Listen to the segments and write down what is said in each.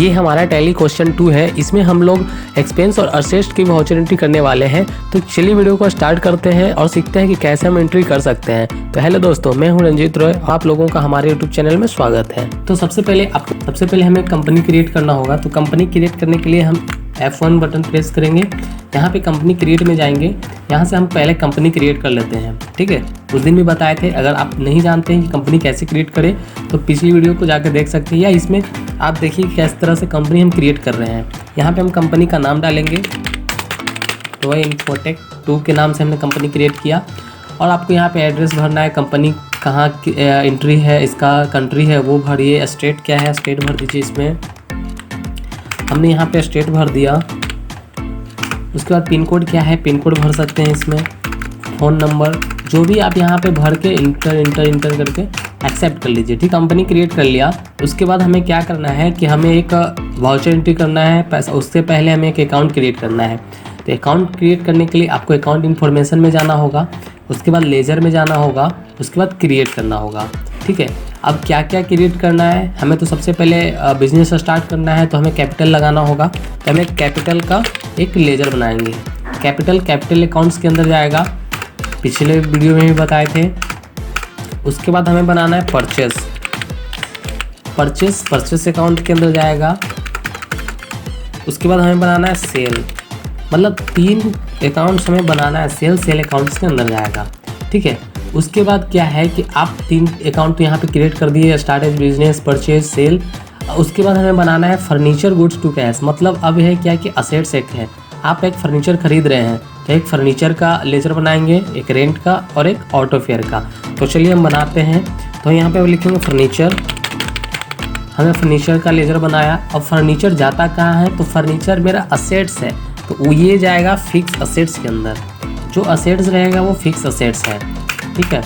ये हमारा tally question 2 है। इसमें हम लोग एक्सपेंस और असेट्स की वाउचर एंट्री करने वाले हैं। तो चलिए वीडियो को स्टार्ट करते हैं और सीखते हैं कि कैसे हम एंट्री कर सकते हैं। तो हेलो दोस्तों, मैं हूं रंजीत रॉय, आप लोगों का हमारे यूट्यूब चैनल में स्वागत है। तो सबसे पहले हमें कंपनी क्रिएट करना होगा। तो कंपनी क्रिएट करने के लिए हम F1 बटन प्रेस करेंगे। यहाँ पे कंपनी क्रिएट में जाएंगे। यहाँ से हम पहले कंपनी क्रिएट कर लेते हैं, ठीक है। उस दिन भी बताए थे, अगर आप नहीं जानते हैं कि कंपनी कैसे क्रिएट करें तो पिछली वीडियो को जाकर देख सकते हैं, या इसमें आप देखिए किस तरह से कंपनी हम क्रिएट कर रहे हैं। यहाँ पे हम कंपनी का नाम डालेंगे। तो इन्फोटेक 2 के नाम से हमने कंपनी क्रिएट किया। और आपको यहाँ पे एड्रेस भरना है, कंपनी कहाँ की एंट्री है, इसका कंट्री है वो भरिए, स्टेट क्या है स्टेट भर दीजिए। इसमें हमने यहाँ पे स्टेट भर दिया। उसके बाद पिन कोड क्या है, पिन कोड भर सकते हैं इसमें। फ़ोन नंबर जो भी आप यहाँ पे भर के इंटर करके एक्सेप्ट कर लीजिए, ठीक। कंपनी क्रिएट कर लिया। उसके बाद हमें क्या करना है कि हमें एक वाउचर एंट्री करना है पैसा। उससे पहले हमें एक अकाउंट क्रिएट करना है। तो अकाउंट क्रिएट करने के लिए आपको अकाउंट इन्फॉर्मेशन में जाना होगा, उसके बाद लेजर में जाना होगा, उसके बाद क्रिएट करना होगा, ठीक है। अब क्या क्या क्रिएट करना है हमें, तो सबसे पहले बिजनेस स्टार्ट करना है तो हमें कैपिटल लगाना होगा। तो हमें कैपिटल का एक लेजर बनाएंगे। कैपिटल अकाउंट्स के अंदर जाएगा, पिछले वीडियो में भी बताए थे। उसके बाद हमें बनाना है परचेस अकाउंट के अंदर जाएगा। उसके बाद हमें बनाना है सेल, मतलब 3 अकाउंट्स हमें बनाना है। सेल अकाउंट्स के अंदर जाएगा, ठीक है। उसके बाद क्या है कि आप 3 अकाउंट यहाँ पे क्रिएट कर दिए, start as business, purchase, sale. उसके बाद हमें बनाना है फर्नीचर गुड्स टू कैश, मतलब अब है क्या कि असेट्स एक है, आप एक फर्नीचर खरीद रहे हैं तो एक फर्नीचर का लेजर बनाएंगे, एक रेंट का और एक ऑटो फेयर का। तो चलिए हम बनाते हैं। तो यहाँ पे लिखेंगे फर्नीचर। हमें फर्नीचर का लेजर बनाया। अब फर्नीचर जाता कहाँ है, तो फर्नीचर मेरा असेट्स है तो ये जाएगा फिक्स असेट्स के अंदर। जो असेट्स रहेगा वो फिक्स असेट्स है, ठीक है।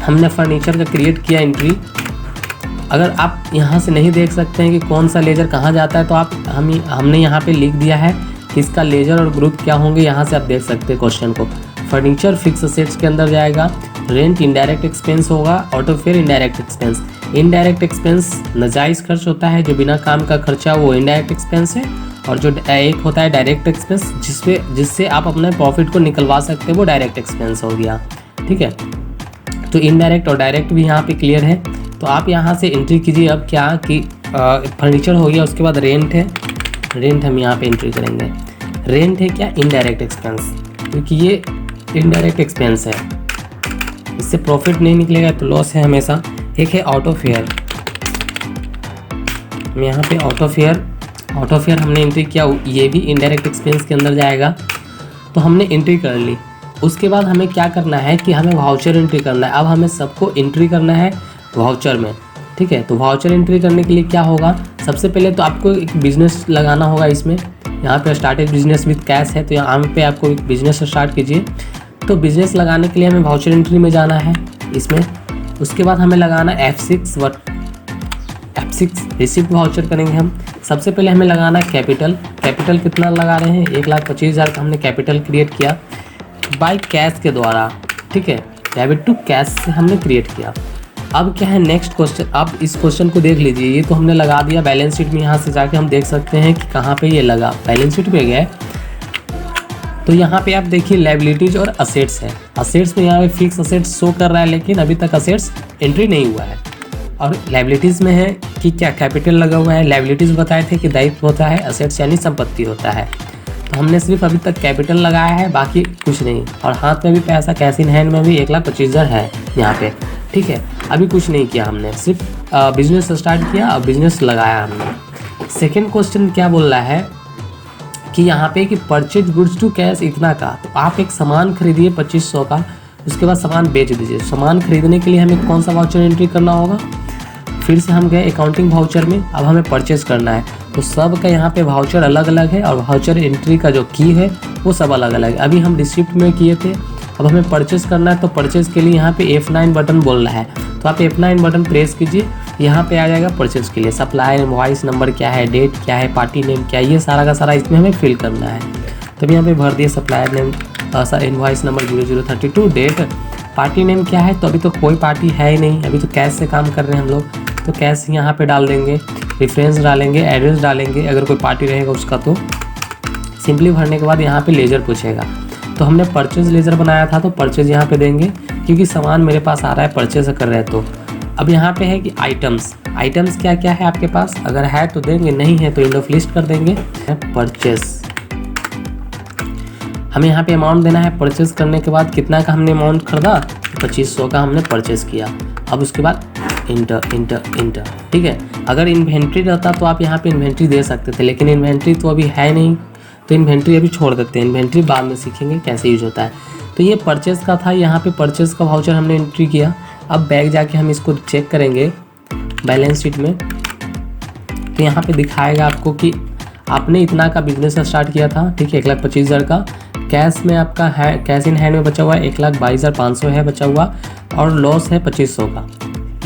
हमने फर्नीचर का क्रिएट किया एंट्री। अगर आप यहाँ से नहीं देख सकते हैं कि कौन सा लेजर कहाँ जाता है तो आप हमने यहाँ पे लिख दिया है कि इसका लेजर और ग्रुप क्या होंगे। यहाँ से आप देख सकते हैं क्वेश्चन को। फर्नीचर फिक्स असेट्स के अंदर जाएगा, रेंट इनडायरेक्ट एक्सपेंस होगा, auto fare indirect expense. Indirect expense नाजायज़ खर्च होता है, जो बिना काम का खर्चा वो इनडायरेक्ट एक्सपेंस है। और जो एक होता है डायरेक्ट एक्सपेंस जिससे आप अपने प्रॉफिट को निकलवा सकते हैं, वो डायरेक्ट एक्सपेंस हो गया, ठीक है। तो इनडायरेक्ट और डायरेक्ट भी यहाँ पे क्लियर है। तो आप यहाँ से एंट्री कीजिए। अब क्या कि फर्नीचर हो गया, उसके बाद रेंट है। रेंट हम यहाँ पे एंट्री करेंगे। रेंट है क्या, इनडायरेक्ट एक्सपेंस, क्योंकि ये इनडायरेक्ट एक्सपेंस है, इससे प्रॉफिट नहीं निकलेगा तो लॉस है हमेशा। एक है ऑटो फेयर। हम यहाँ पे ऑटो फेयर हमने एंट्री किया, ये भी इनडायरेक्ट एक्सपेंस के अंदर जाएगा। तो हमने एंट्री कर ली। उसके बाद हमें क्या करना है कि हमें वाउचर एंट्री करना है। अब हमें सबको एंट्री करना है वाउचर में, ठीक है। तो वाउचर एंट्री करने के लिए क्या होगा, सबसे पहले तो आपको एक बिजनेस लगाना होगा इसमें। यहाँ पे स्टार्टेड बिजनेस विद कैश है तो यहाँ पे आपको एक बिजनेस स्टार्ट कीजिए। तो बिजनेस लगाने के लिए हमें वाउचर एंट्री में जाना है इसमें। उसके बाद हमें लगाना F6 रिसिप्ट वाउचर करेंगे हम। सबसे पहले हमें लगाना है कैपिटल कितना लगा रहे हैं, 1,25,000 का हमने कैपिटल क्रिएट किया बाय कैश के द्वारा, ठीक है। डेबिट टू कैश से हमने क्रिएट किया। अब क्या है नेक्स्ट क्वेश्चन, आप इस क्वेश्चन को देख लीजिए। ये तो हमने लगा दिया बैलेंस शीट में। यहाँ से जाके हम देख सकते हैं कि कहाँ पे ये लगा, बैलेंस शीट पे गए तो यहाँ पे आप देखिए लायबिलिटीज और असेट्स है। असेट्स में यहाँ पे फिक्स असेट्स शो कर रहा है, लेकिन अभी तक असेट्स एंट्री नहीं हुआ है। और लायबिलिटीज़ में है कि क्या कैपिटल लगा हुआ है। लायबिलिटीज़ बताए थे कि दायित्व होता है, असेट्स यानी संपत्ति होता है। तो हमने सिर्फ अभी तक कैपिटल लगाया है, बाकी कुछ नहीं। और हाथ में भी पैसा कैश इन हैंड में भी 1,25,000 है यहाँ पे, ठीक है। अभी कुछ नहीं किया हमने, सिर्फ बिजनेस स्टार्ट किया और बिजनेस लगाया हमने। सेकेंड क्वेश्चन क्या बोल रहा है कि यहाँ पे कि परचेज गुड्स टू कैश इतना का। तो आप एक सामान खरीदिए 2500 का, उसके बाद सामान बेच दीजिए। सामान खरीदने के लिए हमें कौन सा वाउचर एंट्री करना होगा, फिर से हम गए अकाउंटिंग वाउचर में। अब हमें परचेज करना है तो सब का यहाँ पे वाउचर अलग अलग है और वाउचर एंट्री का जो की है वो सब अलग अलग है। अभी हम रिसिप्ट में किए थे, अब हमें परचेज करना है। तो परचेज के लिए यहाँ पे F9 बटन बोल रहा है, तो आप F9 बटन प्रेस कीजिए। यहाँ पे आ जाएगा परचेज के लिए सप्लायर इनवॉइस नंबर क्या है, डेट क्या है, पार्टी नेम क्या है, ये सारा का सारा इसमें हमें फिल करना है। तो यहाँ पे भर दिए supplier name, invoice number 0032, date, party name क्या है। तो अभी तो कोई पार्टी है ही नहीं, अभी तो कैश से काम कर रहे हैं हम लोग, तो कैश यहाँ पे डाल देंगे। रेफरेंस डालेंगे, एड्रेस डालेंगे, अगर कोई पार्टी रहेगा उसका तो सिंपली भरने के बाद यहाँ पे लेजर पूछेगा। तो हमने परचेज लेजर बनाया था तो परचेज यहाँ पे देंगे क्योंकि सामान मेरे पास आ रहा है परचेज कर रहे हैं। तो अब यहाँ पे है कि आइटम्स क्या क्या है आपके पास, अगर है तो देंगे, नहीं है तो इंड ऑफ लिस्ट कर देंगे। परचेज हमें यहाँ पे अमाउंट देना है, परचेज करने के बाद कितना का हमने अमाउंट खरीदा, 2500 का हमने परचेज किया। अब उसके बाद इंटर इंटर इंटर, ठीक है। अगर इन्वेंट्री रहता तो आप यहाँ पे इन्वेंट्री दे सकते थे, लेकिन इन्वेंट्री तो अभी है नहीं, तो इन्वेंट्री अभी छोड़ देते हैं, इन्वेंट्री बाद में सीखेंगे कैसे यूज होता है। तो ये परचेज़ का था, यहाँ पे परचेज़ का वाउचर हमने एंट्री किया। अब बैक जाके हम इसको चेक करेंगे बैलेंस शीट में, तो यहाँ पे दिखाएगा आपको कि आपने इतना का बिजनेस स्टार्ट किया था, ठीक है, 1,25,000 का। कैश में आपका है, कैश इन हैंड में बचा हुआ है 1,22,500 है बचा हुआ, और लॉस है 2500 का।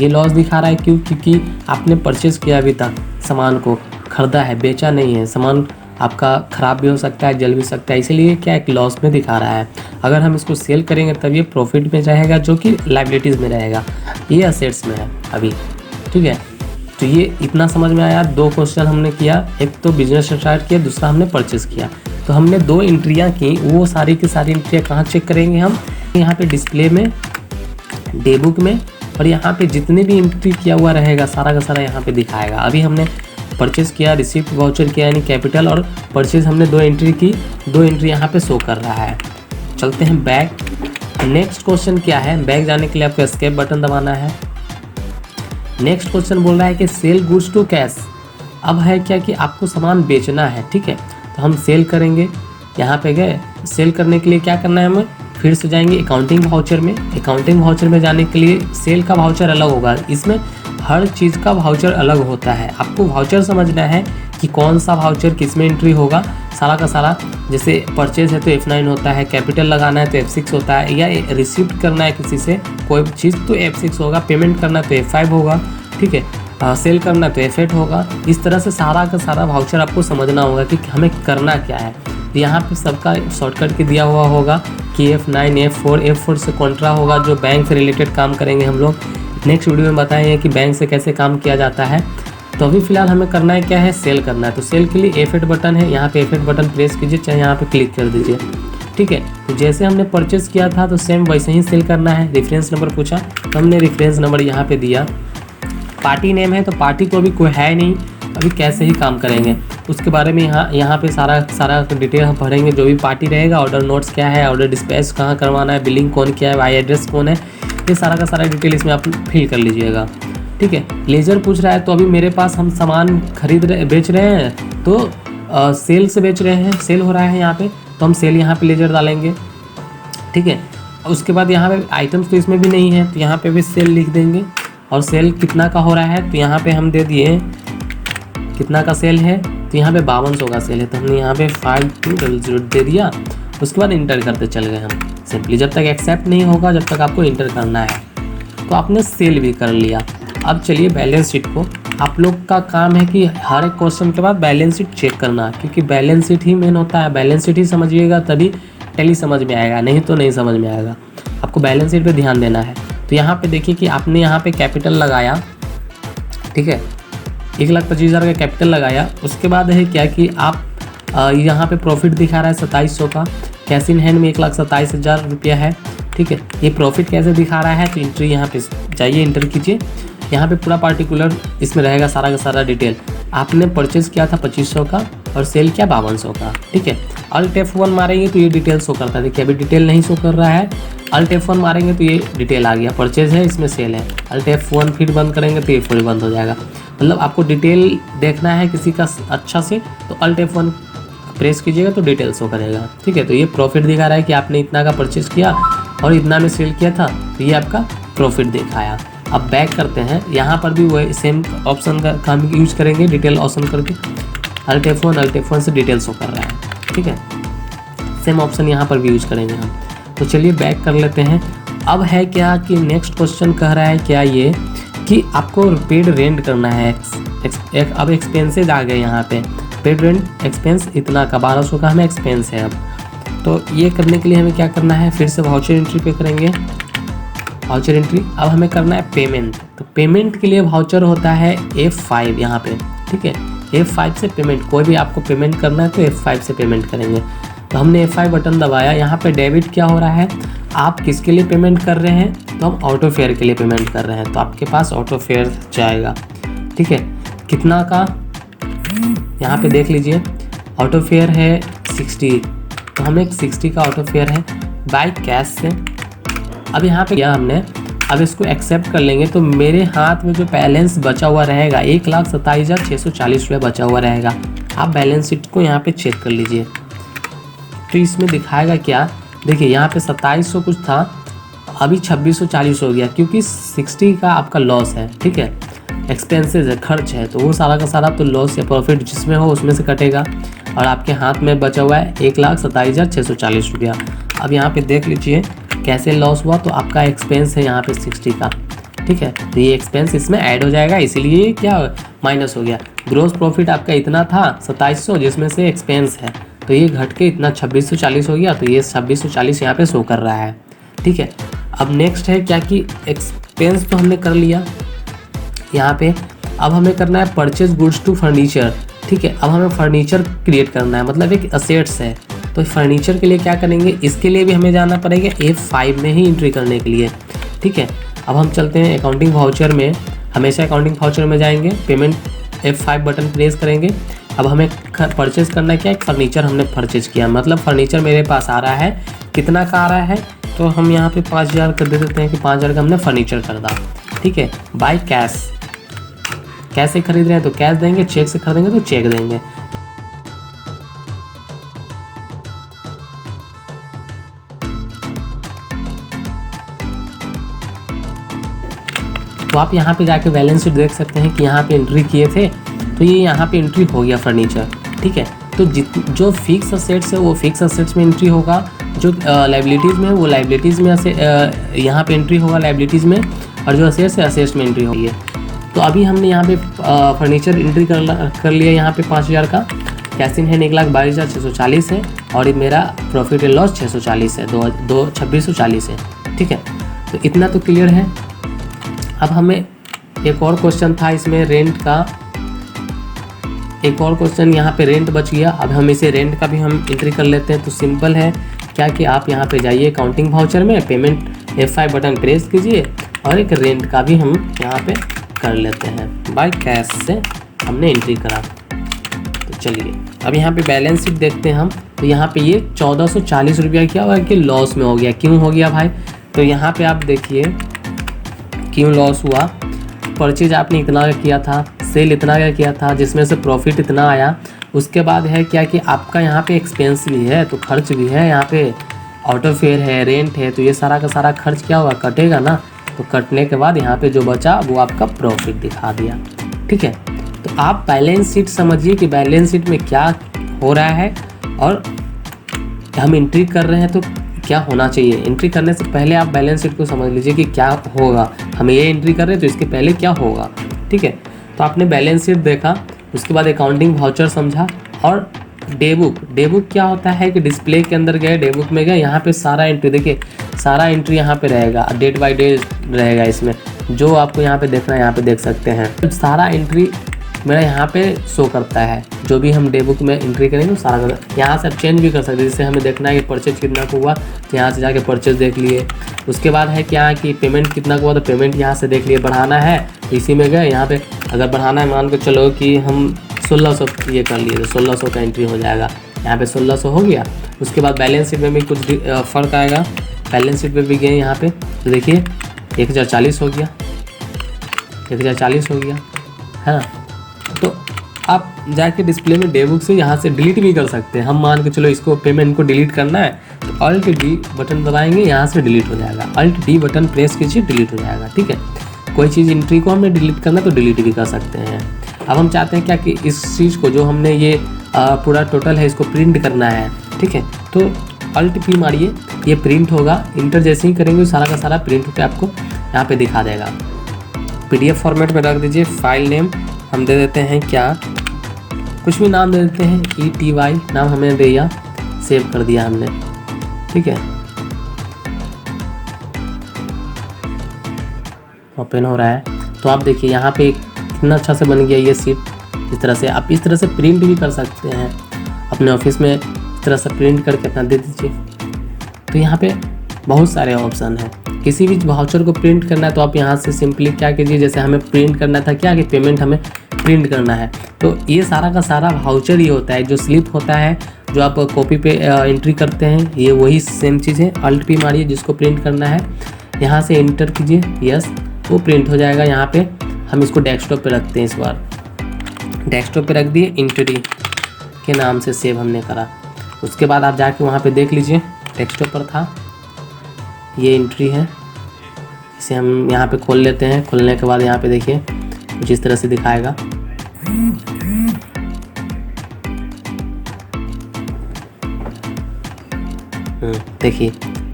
ये लॉस दिखा रहा है क्यों, क्योंकि आपने परचेज़ किया अभी तक, सामान को खरीदा है, बेचा नहीं है। सामान आपका ख़राब भी हो सकता है, जल भी सकता है, इसीलिए क्या एक लॉस में दिखा रहा है। अगर हम इसको सेल करेंगे तब ये प्रॉफिट में जाएगा, जो कि लायबिलिटीज़ में रहेगा, ये असेट्स में है अभी, ठीक है। तो ये इतना समझ में आया। 2 क्वेश्चन हमने किया, एक तो बिजनेस स्टार्ट किया, दूसरा हमने परचेज़ किया। तो हमने 2 एंट्रियाँ की, वो सारी की सारी एंट्रियाँ कहाँ चेक करेंगे हम, यहाँ पे डिस्प्ले में, डे बुक में, और यहाँ पे जितने भी एंट्री किया हुआ रहेगा सारा का सारा यहाँ पे दिखाएगा। अभी हमने परचेज़ किया, रिसीप्ट वाउचर किया, यानी कैपिटल और परचेज़ हमने 2 एंट्री की, 2 एंट्री यहाँ पे शो कर रहा है। चलते हैं बैक। नेक्स्ट क्वेश्चन क्या है, बैक जाने के लिए आपको एस्केप बटन दबाना है। नेक्स्ट क्वेश्चन बोल रहा है कि सेल गुड्स टू कैश। अब है क्या कि आपको सामान बेचना है, ठीक है, तो हम सेल करेंगे। यहाँ पे गए, सेल करने के लिए क्या करना है, हमें फिर से जाएंगे अकाउंटिंग वाउचर में। अकाउंटिंग वाउचर में जाने के लिए सेल का वाउचर अलग होगा, इसमें हर चीज़ का वाउचर अलग होता है। आपको वाउचर समझना है कि कौन सा वाउचर किस में एंट्री होगा, सारा का सारा। जैसे परचेज है तो F9 होता है, कैपिटल लगाना है तो F6 होता है, या रिसीप्ट करना है किसी से कोई चीज़ तो F6 होगा, पेमेंट करना है तो F5 होगा, ठीक है, सेल करना है तो F8 होगा। इस तरह से सारा का सारा वाउचर आपको समझना होगा कि हमें करना क्या है। तो यहाँ पे सबका शॉर्टकट के दिया हुआ होगा कि F9, F4 से कॉन्ट्रा होगा, जो बैंक से रिलेटेड काम करेंगे हम लोग। नेक्स्ट वीडियो में बताएंगे कि बैंक से कैसे काम किया जाता है। तो अभी फ़िलहाल हमें करना है क्या है, सेल करना है। तो सेल के लिए F8 बटन है, यहाँ पे F8 बटन प्रेस कीजिए, चाहे यहाँ पे क्लिक कर दीजिए, ठीक है। तो जैसे हमने परचेज़ किया था तो सेम वैसे ही सेल करना है। रेफरेंस नंबर पूछा तो हमने रेफरेंस नंबर यहाँ पे दिया। पार्टी नेम है तो पार्टी को अभी कोई है नहीं, अभी कैसे ही काम करेंगे उसके बारे में यहाँ पे सारा डिटेल हम भरेंगे। जो भी पार्टी रहेगा, ऑर्डर नोट्स क्या है, ऑर्डर डिस्पैच कहाँ करवाना है, बिलिंग कौन किया है, वाई एड्रेस कौन है, ये सारा का सारा डिटेल इसमें आप फिल कर लीजिएगा, ठीक है। लेजर पूछ रहा है तो अभी मेरे पास हम सामान बेच रहे हैं, तो सेल से बेच रहे हैं, सेल हो रहा है यहाँ पे, तो हम सेल यहाँ पे लेजर डालेंगे, ठीक है। उसके बाद यहाँ पे आइटम्स तो इसमें भी नहीं है, तो यहाँ पे भी सेल लिख देंगे। और सेल कितना का हो रहा है, तो यहाँ पे हम दे दिए कितना का सेल है, तो यहाँ पे 5200 का सेल है, तो हमने यहाँ पे 5200 दे दिया। उसके बाद इंटर करते चल गए हम सिंपली, जब तक एक्सेप्ट नहीं होगा जब तक आपको इंटर करना है। तो आपने सेल भी कर लिया। अब चलिए बैलेंस शीट को, आप लोग का काम है कि हर एक क्वेश्चन के बाद बैलेंस शीट चेक करना, क्योंकि बैलेंस शीट ही मेन होता है। बैलेंस शीट ही समझिएगा तभी टैली समझ में आएगा, नहीं तो नहीं समझ में आएगा। आपको बैलेंस शीट पे ध्यान देना है। तो यहाँ पे देखिए कि आपने यहाँ पे कैपिटल लगाया, ठीक है, 1,25,000 का कैपिटल लगाया। उसके बाद है क्या कि आप यहाँ पे प्रॉफिट दिखा रहा है 2700 का, कैश इन हैंड में 1,27,000 रुपया है, ठीक है। ये प्रॉफिट कैसे दिखा रहा है, तो एंट्री यहाँ पे जाइए, इंटर कीजिए। यहाँ पे पूरा पार्टिकुलर इसमें रहेगा सारा का सारा डिटेल। आपने परचेज़ किया था 2500 का और सेल किया 5200 का, ठीक है। अल्ट F1 मारेंगे तो ये डिटेल शो करता है। देखिए अभी डिटेल नहीं शो कर रहा है, अल्ट F1 मारेंगे तो ये डिटेल आ गया, परचेज़ है, इसमें सेल है। अल्ट F1 फिर बंद करेंगे तो ये फिर बंद हो जाएगा। मतलब आपको डिटेल देखना है किसी का अच्छा से, तो अल्ट F1 प्रेस कीजिएगा तो डिटेल शो करेगा, ठीक है। तो ये प्रॉफिट दिखा रहा है कि आपने इतना का परचेज़ किया और इतना में सेल किया था, तो ये आपका प्रॉफिट दिखाया। अब बैक करते हैं, यहाँ पर भी वही सेम ऑप्शन का हम यूज करेंगे, डिटेल ऑप्शन करके अल्ट F1 से डिटेल शो कर रहा है, ठीक है। सेम ऑप्शन यहाँ पर भी यूज करेंगे हम। तो चलिए बैक कर लेते हैं। अब है क्या कि नेक्स्ट क्वेश्चन कह रहा है क्या ये कि आपको पेड रेंट करना है। अब एक्सपेंसेज आ गए यहाँ पे, पेड रेंट एक्सपेंस इतना का 1200 का हमें एक्सपेंस है। अब तो ये करने के लिए हमें क्या करना है, फिर से वाउचर एंट्री पे करेंगे, वाउचर एंट्री। अब हमें करना है पेमेंट। तो पेमेंट के लिए वाउचर होता है F5 यहाँ पे, ठीक है। F5 से पेमेंट, कोई भी आपको पेमेंट करना है तो F5 से पेमेंट करेंगे। तो हमने F5 बटन दबाया, यहाँ पे डेबिट क्या हो रहा है, आप किसके लिए पेमेंट कर रहे हैं, तो हम ऑटो फेयर के लिए पेमेंट कर रहे हैं, तो आपके पास ऑटो फेयर जाएगा, ठीक है। कितना का, यहाँ पे देख लीजिए, ऑटो फेयर है 60, तो हमें 60 का ऑटो फेयर है बाय कैश से। अब यहाँ पे क्या हमने, अब इसको एक्सेप्ट कर लेंगे, तो मेरे हाथ में जो बैलेंस बचा हुआ रहेगा 1,27,640 रुपये बचा हुआ रहेगा। आप बैलेंस शीट को यहाँ पे चेक कर लीजिए, तो इसमें दिखाएगा क्या, देखिए यहाँ पे 2700 कुछ था, अभी 2640 हो गया, क्योंकि 60 का आपका लॉस है, ठीक है, एक्सपेंसेस है, खर्च है, तो वो सारा का सारा तो लॉस या प्रॉफिट जिसमें हो उसमें से कटेगा, और आपके हाथ में बचा हुआ है 1,27,640 रुपया। अब यहाँ पे देख लीजिए कैसे लॉस हुआ, तो आपका एक्सपेंस है यहाँ पे 60 का, ठीक है, तो ये एक्सपेंस इसमें ऐड हो जाएगा, इसीलिए क्या माइनस हो गया। ग्रोस प्रॉफिट आपका इतना था 2700, जिसमें से एक्सपेंस है, तो ये घट के इतना 2640 हो गया, तो ये 2640 यहाँ पे शो कर रहा है, ठीक है। अब नेक्स्ट है क्या कि एक्सपेंस तो हमने कर लिया यहाँ पे, अब हमें करना है परचेज गुड्स टू फर्नीचर, ठीक है। अब हमें फर्नीचर क्रिएट करना है, मतलब एक असेट्स है, तो फर्नीचर के लिए क्या करेंगे, इसके लिए भी हमें जाना पड़ेगा F5 में ही एंट्री करने के लिए, ठीक है। अब हम चलते हैं अकाउंटिंग वाउचर में, हमेशा अकाउंटिंग वाउचर में जाएंगे, पेमेंट F5 बटन प्रेस करेंगे। अब हमें परचेज़ करना है क्या, एक फर्नीचर हमने परचेज़ किया, मतलब फर्नीचर मेरे पास आ रहा है, कितना का आ रहा है, तो हम यहाँ पे 5000 कर दे देते हैं कि 5000 का हमने फर्नीचर खरीदा, ठीक है, बाय कैश। कैश से खरीद रहे हैं तो कैश देंगे, चेक से खरीदेंगे तो चेक देंगे। तो आप यहाँ पे जाके बैलेंस शीट देख सकते हैं कि यहाँ पे एंट्री किए थे, तो ये यहाँ पे एंट्री हो गया फर्नीचर, ठीक है। तो जो फिक्स असेट्स है वो फिक्स असेट्स में एंट्री होगा, जो लाइबिलिटीज़ में है वो लाइबिलिटीज़ में यहाँ पे एंट्री होगा लाइबिलिटीज़ में, और जो असेट्स है असेट्स में एंट्री होगी। तो अभी हमने यहाँ पे फर्नीचर एंट्री कर लिया, यहाँ पे 5000 का कैश इन है, 1,22,640 है, और मेरा प्रॉफिट एंड लॉस 640 है, 2640 है, ठीक है। तो इतना तो क्लियर है। अब हमें एक और क्वेश्चन था इसमें रेंट का, एक और क्वेश्चन यहाँ पे रेंट बच गया। अब हम इसे रेंट का भी हम एंट्री कर लेते हैं। तो सिंपल है क्या कि आप यहाँ पे जाइए अकाउंटिंग वाउचर में, पेमेंट F5 बटन प्रेस कीजिए, और एक रेंट का भी हम यहाँ पे कर लेते हैं, बाय कैश से हमने एंट्री करा। तो चलिए अब यहाँ पे बैलेंस शीट देखते हैं हम, तो यहाँ पे ये 1440 रुपया क्या हुआ कि लॉस में हो गया। क्यों हो गया भाई, तो यहाँ पे आप देखिए क्यों लॉस हुआ। परचेज आपने इतना का किया था, सेल इतना का किया था, जिसमें से प्रॉफिट इतना आया। उसके बाद है क्या कि आपका यहाँ पे एक्सपेंस भी है, तो खर्च भी है, यहाँ पे ऑटो फेयर है, रेंट है, तो ये सारा का सारा खर्च क्या हुआ, कटेगा ना। तो कटने के बाद यहाँ पे जो बचा वो आपका प्रॉफिट दिखा दिया, ठीक है। तो आप बैलेंस शीट समझिए कि बैलेंस शीट में क्या हो रहा है, और हम एंट्री कर रहे हैं तो क्या होना चाहिए। एंट्री करने से पहले आप बैलेंस शीट को समझ लीजिए कि क्या होगा, हम ये एंट्री कर रहे हैं तो इसके पहले क्या होगा, ठीक है। तो आपने बैलेंस शीट देखा, उसके बाद अकाउंटिंग वाउचर समझा, और डे बुक क्या होता है कि डिस्प्ले के अंदर गए, डे बुक में गए, यहाँ पे सारा एंट्री देखिए, सारा एंट्री यहाँ पे रहेगा, डेट बाय डे रहेगा। इसमें जो आपको यहाँ पे देखना है यहाँ पे देख सकते हैं, सारा एंट्री मेरा यहाँ पे शो करता है। जो भी हम डे बुक में एंट्री करेंगे वो सारा यहाँ से आप चेंज भी कर सकते हैं। जैसे हमें देखना है कि परचेज कितना का हुआ, तो यहाँ से जाके परचेज देख लिए। उसके बाद है क्या कि पेमेंट कितना का हुआ, तो पेमेंट यहाँ से देख लिए। बढ़ाना है इसी में गए, यहाँ पे अगर बढ़ाना है, मान के चलो कि हम 1600 ये कर लिए, तो 1600 का एंट्री हो जाएगा। यहाँ पे 1600 हो गया। उसके बाद बैलेंस शीट में भी कुछ फ़र्क आएगा। बैलेंस शीट में भी गए यहाँ पे, तो देखिए 1040 हो गया, 1040 हो गया, है ना। तो आप जाके डिस्प्ले में डे बुक से यहाँ से डिलीट भी कर सकते हैं। हम मान के चलो इसको पेमेंट को डिलीट करना है, तो Alt D बटन दबाएंगे, यहाँ से डिलीट हो जाएगा। Alt D बटन प्रेस कीजिए, डिलीट हो जाएगा, ठीक है। कोई चीज़ एंट्री को हमने डिलीट करना तो डिलीट भी कर सकते हैं। अब हम चाहते हैं क्या कि इस चीज़ को जो हमने ये पूरा टोटल है इसको प्रिंट करना है, ठीक है। तो Alt P मारिए, ये प्रिंट होगा। इंटर जैसे ही करेंगे सारा का सारा प्रिंट होकर आपको यहाँ पे दिखा देगा। PDF फॉर्मेट में रख दीजिए। फाइल नेम हम दे देते हैं क्या, कुछ भी नाम दे देते हैं, ETY नाम हमें दिया, सेव कर दिया हमने, ठीक है। ओपन हो रहा है, तो आप देखिए यहाँ पे कितना अच्छा से बन गया ये सीट। इस तरह से आप इस तरह से प्रिंट भी कर सकते हैं अपने ऑफिस में, इस तरह से प्रिंट करके अपना दे दीजिए। तो यहाँ पे बहुत सारे ऑप्शन हैं। किसी भी वाउचर को प्रिंट करना है तो आप यहाँ से सिंपली क्या कीजिए, जैसे हमें प्रिंट करना था क्या कि पेमेंट हमें प्रिंट करना है, तो ये सारा का सारा वाउचर ही होता है। जो स्लिप होता है जो आप कॉपी पे एंट्री करते हैं, ये वही सेम चीज़ है। अल्ट पी मारिए जिसको प्रिंट करना है, यहाँ से इंटर कीजिए, यस, वो प्रिंट हो जाएगा। यहाँ पे हम इसको डेस्कटॉप पे रखते हैं। इस बार डेस्कटॉप पे रख दिए, एंट्री के नाम से सेव हमने करा। उसके बाद आप जाके वहाँ पे देख लीजिए, डेस्कटॉप पर था, ये एंट्री है। इसे हम यहाँ पे खोल लेते हैं। खोलने के बाद यहाँ पे देखिए कुछ इस तरह से दिखाएगा। देखिए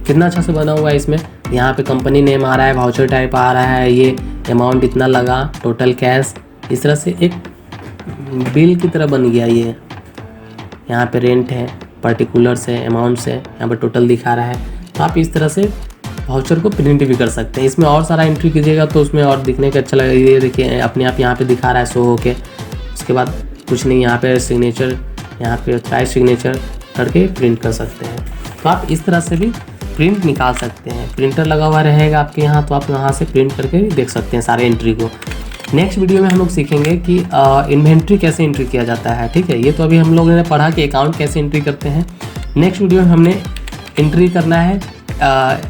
कितना अच्छा से बना हुआ है। इसमें यहाँ पे कंपनी नेम आ रहा है, वाउचर टाइप आ रहा है, ये अमाउंट इतना लगा, टोटल कैश, इस तरह से एक बिल की तरह बन गया ये। यहाँ पे रेंट है, पर्टिकुलर्स है, अमाउंट्स है, यहाँ पर टोटल दिखा रहा है। तो आप इस तरह से वाउचर को प्रिंट भी कर सकते हैं। इसमें और सारा एंट्री कीजिएगा तो उसमें और दिखने का अच्छा लगेगा। ये देखिए अपने आप यहाँ पे दिखा रहा है शो होके। उसके बाद कुछ नहीं, यहाँ पे सिग्नेचर, यहाँ पे ट्राई सिग्नेचर करके प्रिंट कर सकते हैं। तो आप इस तरह से भी प्रिंट निकाल सकते हैं। प्रिंटर लगा हुआ रहेगा आपके यहाँ, तो आप यहाँ से प्रिंट करके देख सकते हैं सारे एंट्री को। नेक्स्ट वीडियो में हम लोग सीखेंगे कि इन्वेंट्री कैसे एंट्री किया जाता है। ठीक है, ये तो अभी हम लोगों ने पढ़ा कि अकाउंट कैसे एंट्री करते हैं। नेक्स्ट वीडियो में हमने एंट्री करना है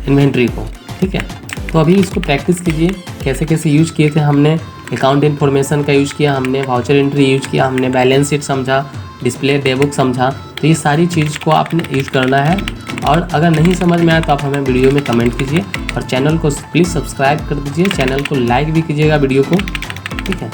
इन्वेंट्री को। ठीक है, तो अभी इसको प्रैक्टिस कीजिए, कैसे कैसे यूज किए थे हमने। अकाउंट इन्फॉर्मेशन का यूज़ किया हमने, वाउचर एंट्री यूज किया हमने, बैलेंस शीट समझा, डिस्प्ले डे बुक समझा। तो ये सारी चीज़ को आपने यूज करना है। और अगर नहीं समझ में आए तो आप हमें वीडियो में कमेंट कीजिए और चैनल को प्लीज़ सब्सक्राइब कर दीजिए, चैनल को लाइक भी कीजिएगा वीडियो को। ठीक है।